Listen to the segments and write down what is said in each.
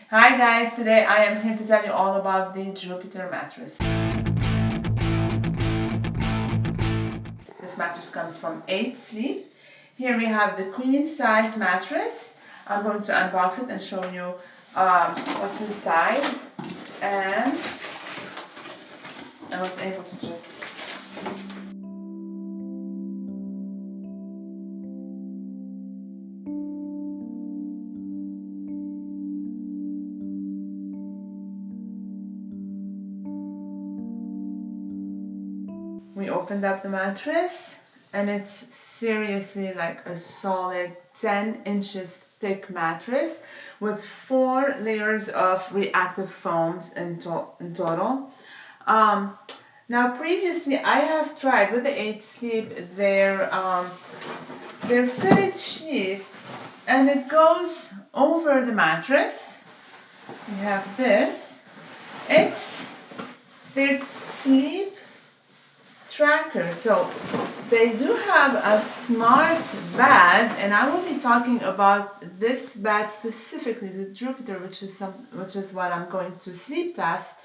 Hi guys, today I am here to tell you all about the Jupiter mattress. This mattress comes from 8 Sleep. Here we have the queen size mattress. I'm going to unbox it and show you what's inside. And I was able to just we opened up the mattress and it's seriously like a solid 10 inches thick mattress with 4 layers of reactive foams in total. Now previously I have tried with the 8 Sleep their fitted sheet, and it goes over the mattress. We have this. It's their sleep tracker. So they do have a smart bed, and I will be talking about this bed specifically, the Jupiter, which is what I'm going to sleep test.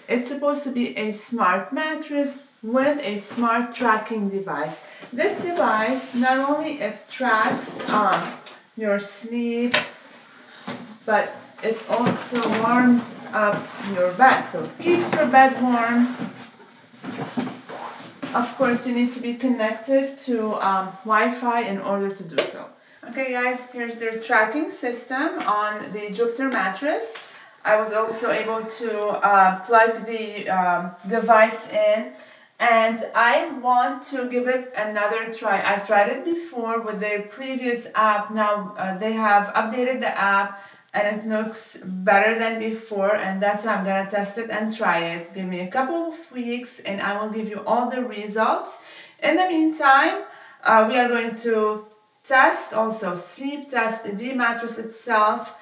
It's supposed to be a smart mattress with a smart tracking device. This device not only it tracks your sleep, but it also warms up your bed. So it keeps your bed warm. Of course, you need to be connected to Wi-Fi in order to do so. Okay guys, here's their tracking system on the Jupiter mattress. I was also able to plug the device in, and I want to give it another try. I've tried it before with their previous app. Now they have updated the app and it looks better than before, and that's why I'm gonna test it and try it. Give me a couple of weeks and I will give you all the results. In the meantime, we are going to test, also sleep test the mattress itself.